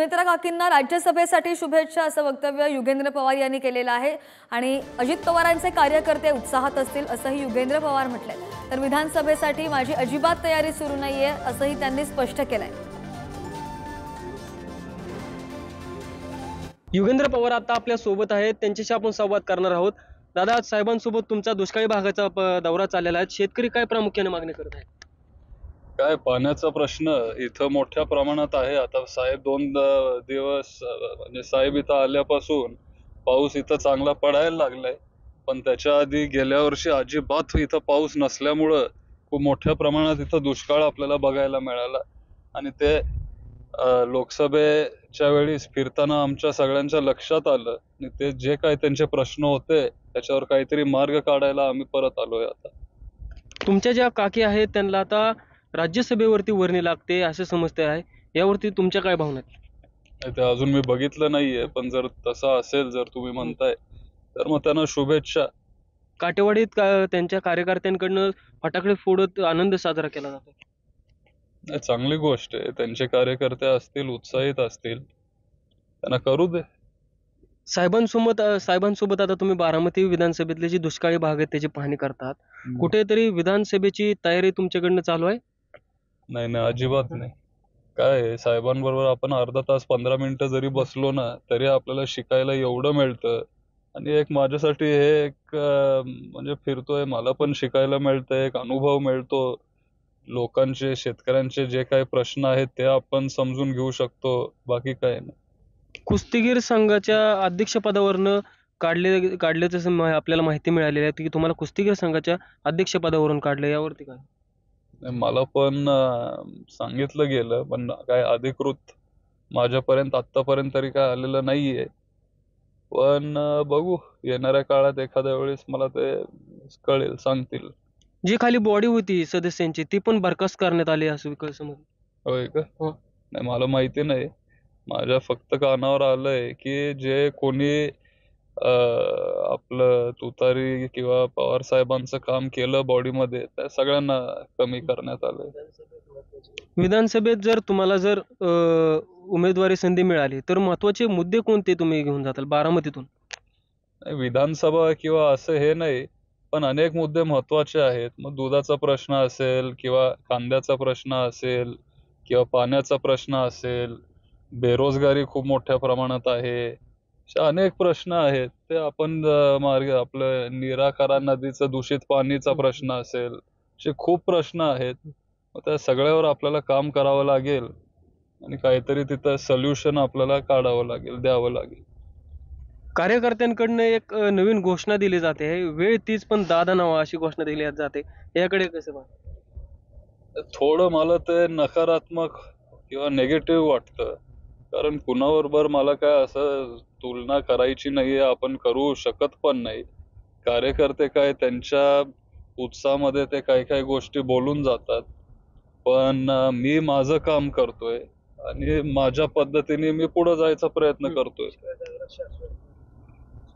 सुनेत्रा काकींना राज्यसभेसाठी शुभेच्छा असं वक्तव्य युगेंद्र पवार यांनी केलेलं आहे आणि अजित पवारांचे कार्यकर्ते उत्साहात असतील असंही युगेंद्र पवार म्हटलंय। तर विधानसभेसाठी माझी अजिबात तयारी सुरू नाहीये असंही त्यांनी स्पष्ट केलंय। युगेंद्र पवार आता आपल्या सोबत आहेत, त्यांच्याशी आपण संवाद करणार आहोत। दादा, साहेबांसोबत तुमचा दुष्काळी भागाचा दौरा चाललेला आहे, शेतकरी काय प्रामुख्याने मागणी करत आहेत? काय पाण्याचा प्रश्न इथं मोठ्या प्रमाणात आहे। आता साहेब 2 दिवस म्हणजे साहेब इथं आल्यापासून पाऊस इथं चांगला पडायला लागलाय, पण त्याच्या आधी गेल्या वर्षी अजिबात इथं पाऊस नसल्यामुळं खूप मोठ्या प्रमाणात इथं दुष्काळ आपल्याला बघायला मिळाला आणि ते लोकसभेच्या वेळेस फिरताना आमच्या सगळ्यांच्या लक्षात आलं आणि ते जे काही त्यांचे प्रश्न होते त्याच्यावर काहीतरी मार्ग काढायला आम्ही परत आलोय। आता तुमच्या ज्या काकी आहेत त्यांना आता राज्यसभेवरती वर्णी लागते असे समजते आहे, यावरती तुमच्या काय भावना आहेत? ते अजून मी बघितलं नाहीये, पण जर तसं असेल, जर तुम्ही म्हणताय तर मग त्यांना शुभेच्छा। काटेवाडीत त्यांच्या कार्यकर्त्यांकडनं फटाकडे फोडत आनंद साजरा केला जातो। चांगली गोष्ट आहे, त्यांचे कार्यकर्ते असतील, उत्साहित असतील, त्यांना करू दे। साहेबांसोबत आता तुम्ही बारामती विधानसभेतले जी दुष्काळी भाग आहेत त्याची पाहणी करतात, कुठेतरी विधानसभेची तयारी तुमच्याकडनं चालू आहे? नाही, अजिबात नाही। काय आहे, साहेबांबरोबर आपण अर्धा तास 15 मिनिटं जरी बसलो ना तरी आपल्याला शिकायला एवढं मिळतं आणि एक माझ्यासाठी हे एक म्हणजे फिरतोय, मला पण शिकायला मिळतं, एक अनुभव मिळतो। लोकांचे, शेतकऱ्यांचे जे काही प्रश्न आहेत ते आपण समजून घेऊ शकतो, बाकी काय नाही। कुस्तीगीर संघाच्या अध्यक्षपदावरनं काढल्याचं आपल्याला माहिती मिळालेली आहे की तुम्हाला कुस्तीगीर संघाच्या अध्यक्षपदावरून काढलं, यावरती काय? मला पण सांगितलं गेलं, पण काय अधिकृत माझ्यापर्यंत आतापर्यंत तरी काय आलेलं नाहीये। पण बघू, येणाऱ्या काळात एखाद्या वेळेस मला ते कळेल, सांगतील। जी खाली बॉडी होती सदस्यांची ती पण बरखास्त करण्यात आली असं समज? होय का? नाही, मला माहिती नाही। माझ्या फक्त कानावर आलंय की जे कोणी आपलं तुतारी किंवा पवार साहेबांचं काम केलं बॉडीमध्ये, त्या सगळ्यांना कमी करण्यात आलंय। विधानसभेत जर तुम्हाला उमेदवारी संधी मिळाली तर महत्वाचे मुद्दे कोणते तुम्ही घेऊन जाताल बारामतीतून? विधानसभा किंवा असं हे नाही, पण अनेक मुद्दे महत्वाचे आहेत। मग दुधाचा प्रश्न असेल किंवा कांद्याचा प्रश्न असेल किंवा पाण्याचा प्रश्न असेल, बेरोजगारी खूप मोठ्या प्रमाणात आहे, असे अनेक प्रश्न आहेत, ते आपण आपलं निराकरा नदीचं दूषित पाणीचा प्रश्न असेल, असे खूप प्रश्न आहेत। मग त्या सगळ्यावर आपल्याला काम करावं लागेल आणि काहीतरी तिथं सोल्युशन आपल्याला काढावं लागेल, द्यावं लागेल। कार्यकर्त्यांकडनं एक नवीन घोषणा दिली जाते, वेळ तीच पण दादा नावा अशी घोषणा दिली जाते, याकडे कसं पाहता? थोडं मला ते नकारात्मक किंवा निगेटिव्ह वाटतं, कारण कुणाबरोबर मला काय असं तुलना करायची नाहीये, आपण करू शकत पण नाही। कार्यकर्ते काय त्यांच्या उत्साहामध्ये ते काही गोष्टी बोलून जातात, पण मी माझं काम करतोय आणि माझ्या पद्धतीने मी पुढे जायचा प्रयत्न करतोय।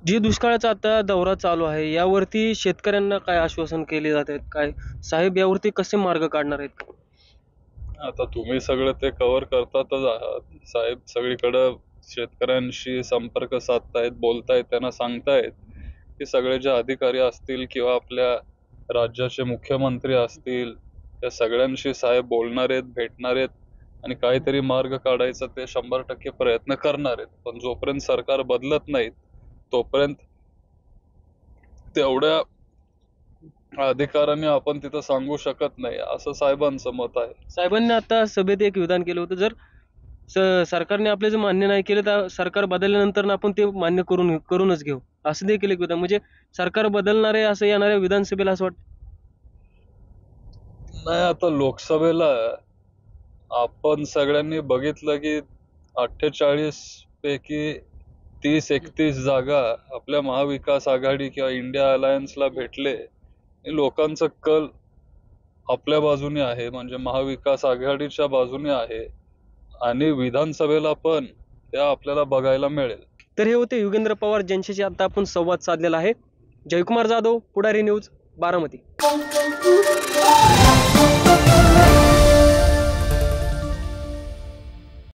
जी दुष्काळाचा आता दौरा चालू आहे यावरती शेतकऱ्यांना काय आश्वासन केले जात आहेत, काय साहेब यावरती कसे मार्ग काढणार आहेत? आता तुम्ही सगळं ते कव्हर करतातच आहात। साहेब सगळीकडे शेतकऱ्यांशी संपर्क साधतायत, बोलतायत, त्यांना सांगतायत की सगळे जे अधिकारी असतील किंवा आपल्या राज्याचे मुख्यमंत्री असतील त्या सगळ्यांशी साहेब बोलणार आहेत, भेटणार आहेत आणि काहीतरी मार्ग काढायचा ते 100% प्रयत्न करणार आहेत। पण जोपर्यंत सरकार बदलत नाही तोपर्यंत तेवढ्या अधिकाराने आपण तिथं सांगू शकत नाही, असं साहेबांचं मत आहे। साहेबांनी आता सभेत एक विधान केलं होतं, जर सरकारने आपले जर मान्य नाही केलं तर सरकार बदलल्यानंतर आपण ते मान्य करूनच घेऊ, असं देखील एक विधान, म्हणजे सरकार बदलणार आहे असं येणाऱ्या विधानसभेला असं वाटतं? नाही, आता लोकसभेला आपण सगळ्यांनी बघितलं की 48 पैकी 30-31 जागा आपल्या महाविकास आघाडी किंवा इंडिया अलायन्सला भेटले। लोकांचं कल आपल्या बाजूने आहे, म्हणजे महाविकास आघाडीच्या बाजूने आहे आणि विधानसभेला पण ते आपल्याला बघायला मिळेल। तर हे होते युगेंद्र पवार, ज्यांच्याशी आता आपण संवाद साधलेला आहे। जयकुमार जाधव, पुढारी न्यूज, बारामती।